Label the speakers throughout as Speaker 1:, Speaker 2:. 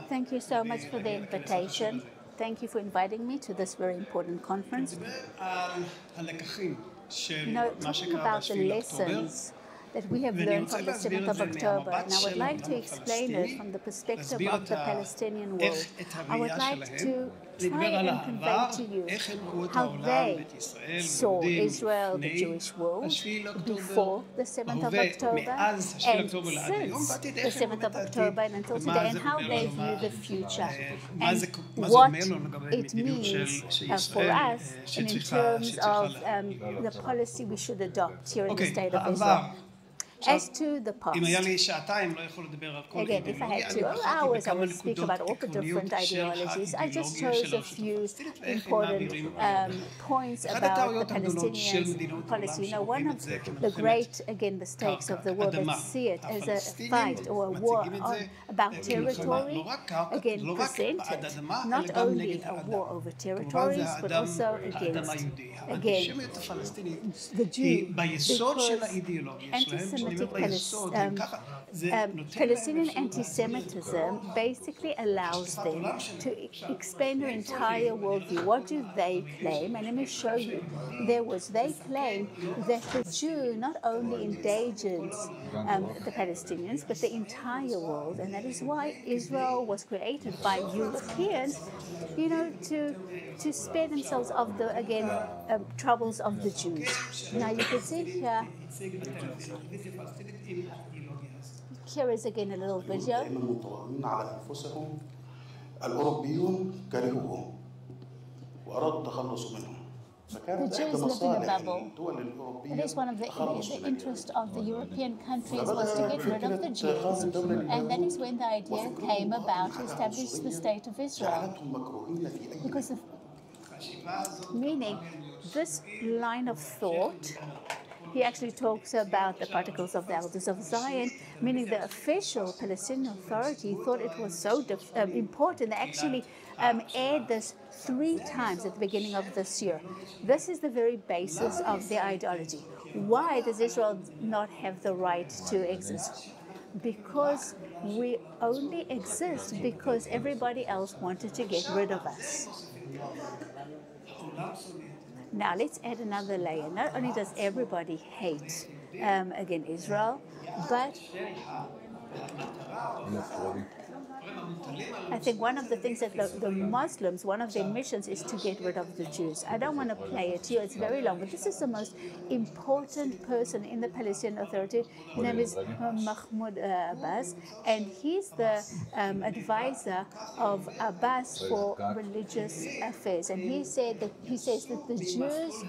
Speaker 1: Thank you so much for the invitation. Thank you for inviting me to this very important conference. Talking about the lessons that we have learned from the 7th of October, and I would like to explain it from the perspective of the Palestinian world. I would like to try and convey to you how they saw Israel, the Jewish world, before the 7th of October, and since the 7th of October and until today, and how they view the future, and what it means for us, and in terms of the policy we should adopt here in the State of Israel. As to the past, again, if I had 2 hours, I would speak about all the different ideologies. I just chose a few important points about the Palestinian policy. One of the great, mistakes of the world that see it as a fight or a war about territory, presented not only a war over territories, but also against, the Jew, because Palestinian anti-Semitism basically allows them to explain their entire worldview. What do they claim? And let me show you. They claim that the Jew not only endangers the Palestinians, but the entire world. And that is why Israel was created by Europeans, to spare themselves of the, troubles of the Jews. Now you can see here, here is again a little video. The Jews live in a bubble. It is one of the interest of the European countries was to get rid of the Jews, and that is when the idea came about to establish the State of Israel. Because of, meaning this line of thought, he actually talks about the particles of the elders of Zion, meaning the official Palestinian Authority thought it was so important. They actually aired this 3 times at the beginning of this year. This is the very basis of their ideology. Why does Israel not have the right to exist? Because we only exist because everybody else wanted to get rid of us. Now let's add another layer. Not only does everybody hate, Israel, but I think one of the things that the Muslims, one of their missions is to get rid of the Jews. I don't want to play it here, it's very long, but this is the most important person in the Palestinian Authority. His name is Mahmoud Abbas, and he's the advisor of Abbas for religious affairs. And he says that the Jews,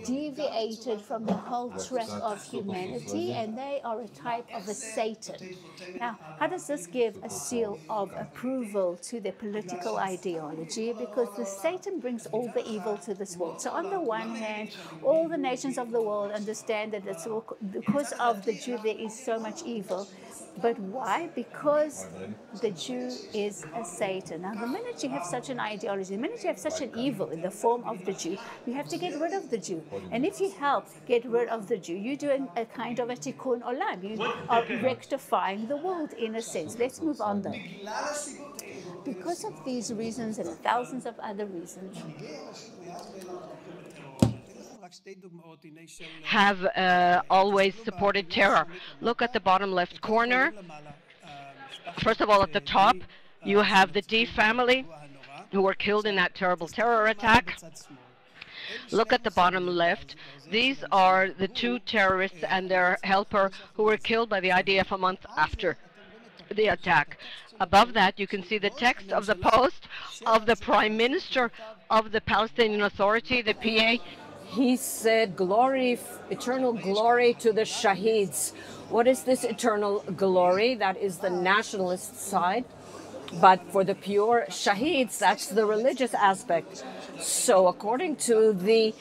Speaker 1: deviated from the whole track of humanity, and they are a type of a Satan. Now, how does this give a seal of approval to their political ideology? Because the Satan brings all the evil to this world. So on the one hand, all the nations of the world understand that it's because of the Jew there is so much evil. But why? Because the Jew is a Satan. Now, the minute you have such an ideology, the minute you have such an evil in the form of the Jew, you have to get rid of the Jew. And if you help get rid of the Jew, you're doing a kind of a tikkun olam. You are rectifying the world in a sense. Let's move on though. Because of these reasons and thousands of other reasons,
Speaker 2: have always supported terror. Look at the bottom left corner. First of all, at the top, you have the D family who were killed in that terrible terror attack. Look at the bottom left. These are the 2 terrorists and their helper who were killed by the IDF a month after the attack. Above that, you can see the text of the post of the Prime Minister of the Palestinian Authority, the PA.
Speaker 3: He said, glory, eternal glory to the Shaheeds. What is this eternal glory? That is the nationalist side. But for the pure Shaheeds, that's the religious aspect. So according to the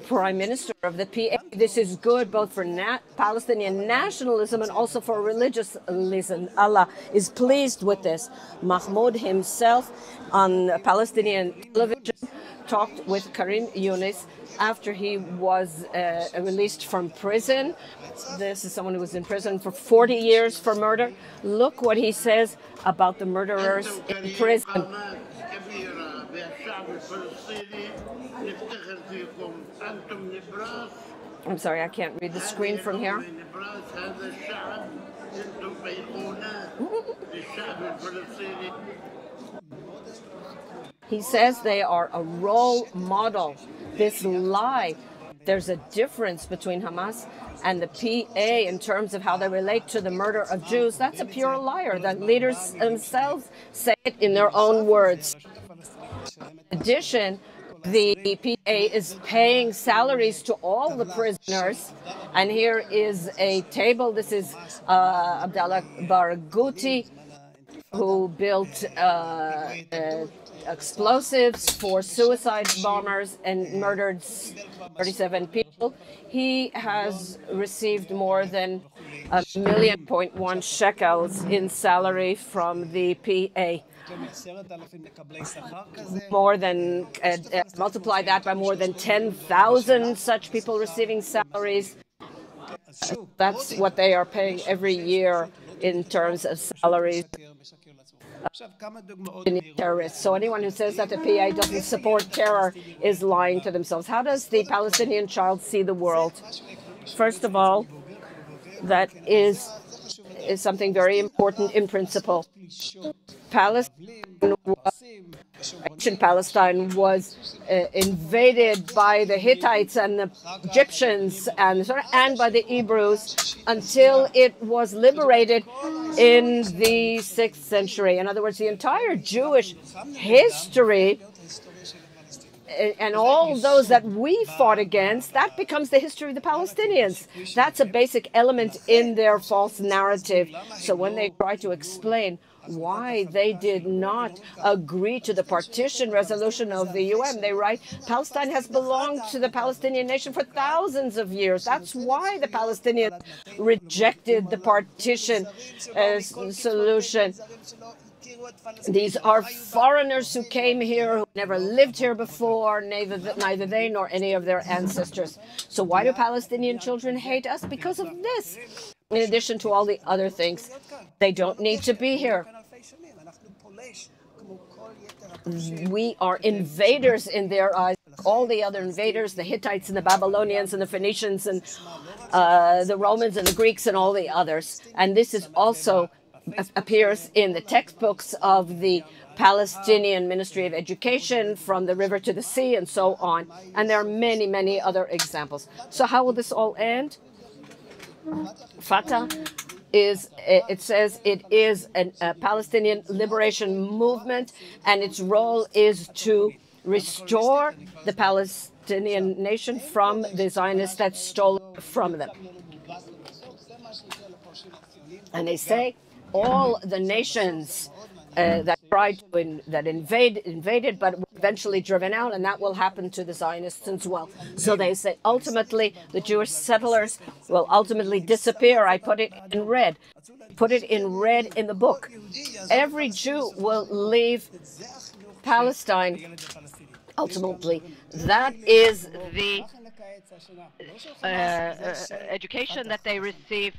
Speaker 3: Prime Minister of the PA, this is good both for Palestinian nationalism and also for religiousism. Allah is pleased with this. Mahmoud himself on Palestinian television talked with Karim Younis after he was released from prison. This is someone who was in prison for 40 years for murder. Look what he says about the murderers in prison. I'm sorry, I can't read the screen from here. He says they are a role model. This lie, there's a difference between Hamas and the PA in terms of how they relate to the murder of Jews. That's a pure liar. The leaders themselves say it in their own words. In addition, the PA is paying salaries to all the prisoners. And here is a table. This is Abdallah Barghouti, who built explosives for suicide bombers and murdered 37 people. He has received more than $1.1 million shekels in salary from the PA. More than, multiply that by more than 10,000 such people receiving salaries. That's what they are paying every year in terms of salaries. Terrorists. So anyone who says that the PA doesn't support terror is lying to themselves. How does the Palestinian child see the world? First of all, that is something very important in principle. Ancient Palestine was invaded by the Hittites and the Egyptians and by the Hebrews until it was liberated in the 6th century. In other words, the entire Jewish history and all those that we fought against, that becomes the history of the Palestinians. That's a basic element in their false narrative. So when they try to explain why they did not agree to the partition resolution of the UN, they write, Palestine has belonged to the Palestinian nation for thousands of years. That's why the Palestinians rejected the partition solution. These are foreigners who came here, who never lived here before, neither they nor any of their ancestors. So why do Palestinian children hate us? Because of this. In addition to all the other things, they don't need to be here. We are invaders in their eyes. All the other invaders, the Hittites and the Babylonians and the Phoenicians and the Romans and the Greeks and all the others. And this is also appears in the textbooks of the Palestinian Ministry of Education, From the River to the Sea, and so on. And there are many, many other examples. So how will this all end? Fatah is, it says it is a Palestinian liberation movement, and its role is to restore the Palestinian nation from the Zionists that stole it from them. And they say all the nations that tried to invaded but were eventually driven out, and that will happen to the Zionists as well. So they say ultimately the Jewish settlers will ultimately disappear. I put it in red. Put it in red in the book. Every Jew will leave Palestine ultimately. That is the education that they receive.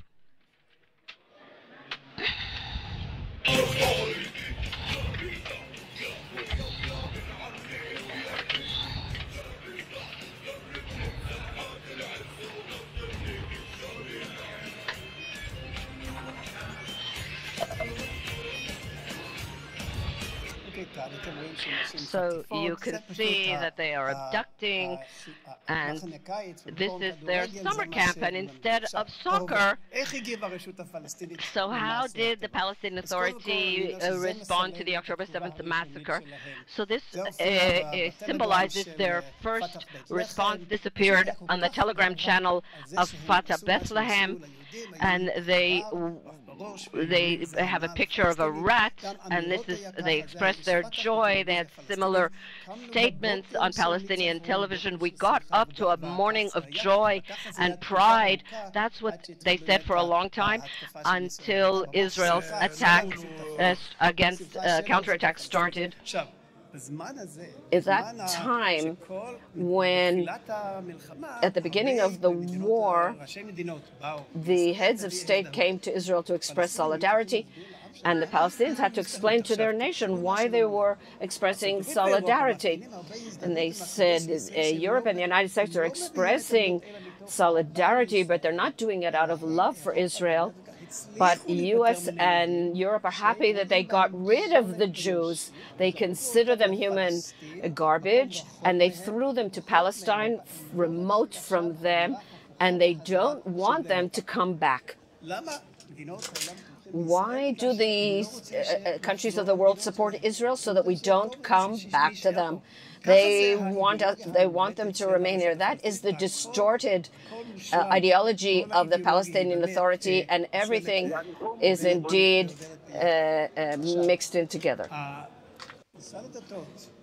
Speaker 3: So you can see that they are abducting, and this is their summer camp, and instead of soccer, so how did the Palestinian Authority respond to the October 7th massacre? So this symbolizes their first response. This appeared on the Telegram channel of Fatah Bethlehem, and they have a picture of a rat, and they express their joy. They had similar statements on Palestinian television. We got up to a morning of joy and pride. That's what they said for a long time, until Israel's attack counterattack started. is that time when, at the beginning of the war, the heads of state came to Israel to express solidarity, and the Palestinians had to explain to their nation why they were expressing solidarity. And they said Europe and the United States are expressing solidarity, but they're not doing it out of love for Israel. But the U.S. and Europe are happy that they got rid of the Jews. They consider them human garbage, and they threw them to Palestine, remote from them, and they don't want them to come back. Why do these countries of the world support Israel? So that we don't come back to them. They want them to remain here. That is the distorted ideology of the Palestinian Authority, and everything is indeed mixed in together.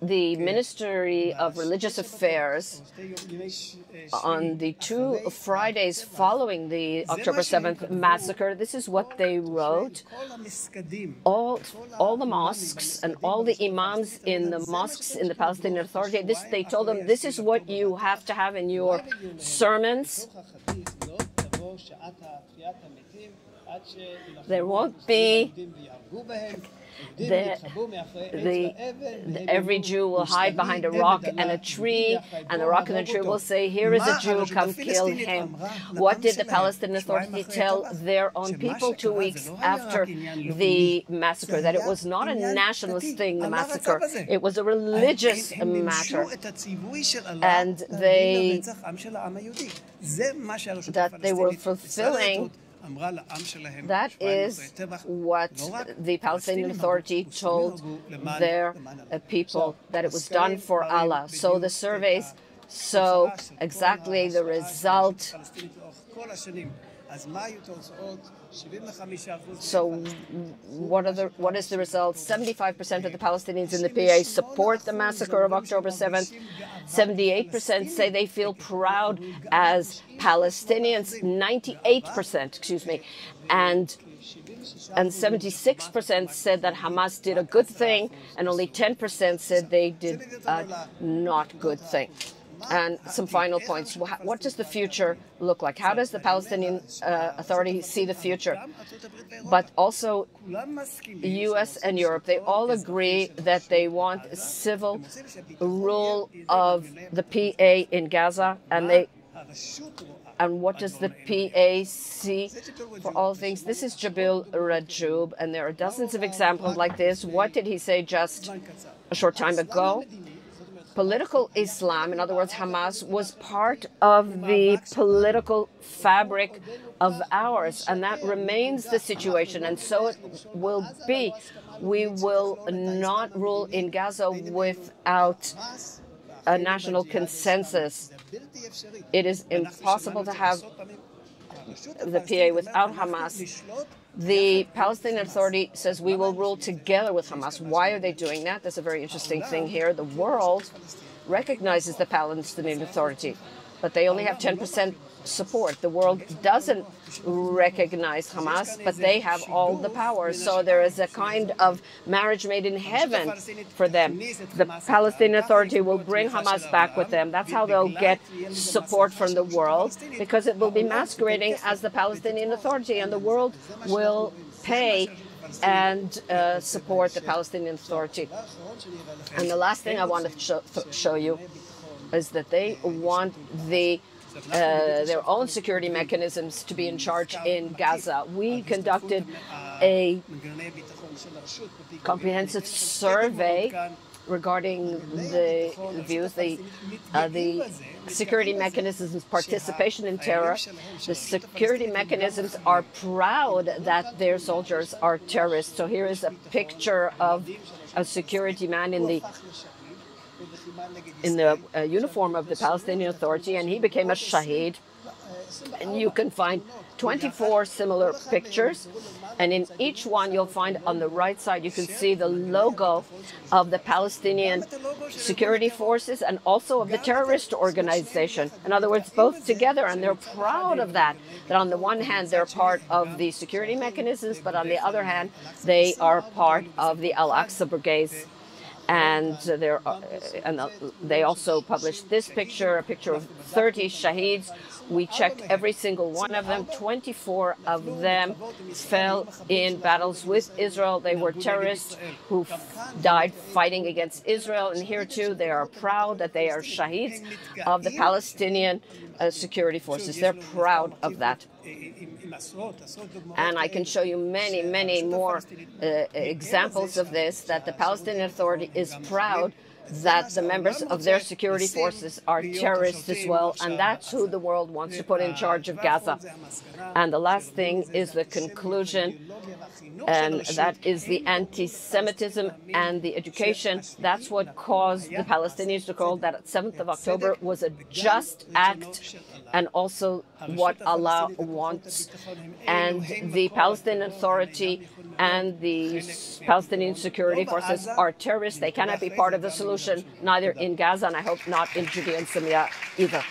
Speaker 3: The Ministry of Religious Affairs, on the 2 Fridays following the October 7th massacre, this is what they wrote. All the mosques and all the imams in the mosques in the Palestinian Authority, they told them, this is what you have to have in your sermons. There won't be every Jew will hide behind a rock and a tree, and the rock and the tree will say, here is a Jew, come kill him. What did the Palestinian Authority tell their own people 2 weeks after the massacre? That it was not a nationalist thing, the massacre. It was a religious matter. And that they were fulfilling. That is what the Palestinian Authority told their people, that it was done for Allah. So the surveys show exactly the result. So what is the result? 75% of the Palestinians in the PA support the massacre of October 7th. 78% say they feel proud as Palestinians. 98%, excuse me, and 76% said that Hamas did a good thing, and only 10% said they did a not good thing. And some final points. What does the future look like? How does the Palestinian Authority see the future? But also, the U.S. and Europe, they all agree that they want civil rule of the PA in Gaza, and what does the PA see for all things? This is Jabil Rajoub, and there are dozens of examples like this. What did he say just a short time ago? Political Islam, in other words, Hamas, was part of the political fabric of ours, and that remains the situation, and so it will be. We will not rule in Gaza without a national consensus. It is impossible to have the PA without Hamas. The Palestinian Authority says we will rule together with Hamas. Why are they doing that? That's a very interesting thing here. The world recognizes the Palestinian Authority, but they only have 10% support. The world doesn't recognize Hamas, but they have all the power. So there is a kind of marriage made in heaven for them. The Palestinian Authority will bring Hamas back with them. That's how they'll get support from the world, because it will be masquerading as the Palestinian Authority, and the world will pay and support the Palestinian Authority. And the last thing I want to show you is that they want their own security mechanisms to be in charge in Gaza. We conducted a comprehensive survey regarding the views, the security mechanisms' participation in terror. The security mechanisms are proud that their soldiers are terrorists. So here is a picture of a security man in the uniform of the Palestinian Authority, and he became a shaheed. And you can find 24 similar pictures, and in each one you'll find on the right side, you can see the logo of the Palestinian security forces and also of the terrorist organization. In other words, both together, and they're proud of that, that on the one hand they're part of the security mechanisms, but on the other hand they are part of the Al-Aqsa brigades. And they also published this picture, a picture of 30 shaheeds. We checked every single one of them. 24 of them fell in battles with Israel. They were terrorists who died fighting against Israel. And here, too, they are proud that they are shaheeds of the Palestinian security forces. They're proud of that. And I can show you many, many more examples of this, that the Palestinian Authority is proud that the members of their security forces are terrorists as well, and that's who the world wants to put in charge of Gaza. And the last thing is the conclusion, and that is the anti-Semitism and the education. That's what caused the Palestinians to call that 7th of October was a just act, and also what Allah wants. And the Palestinian Authority and the Palestinian security forces are terrorists. They cannot be part of the solution, neither in Gaza, and I hope not in Judea and Samaria either.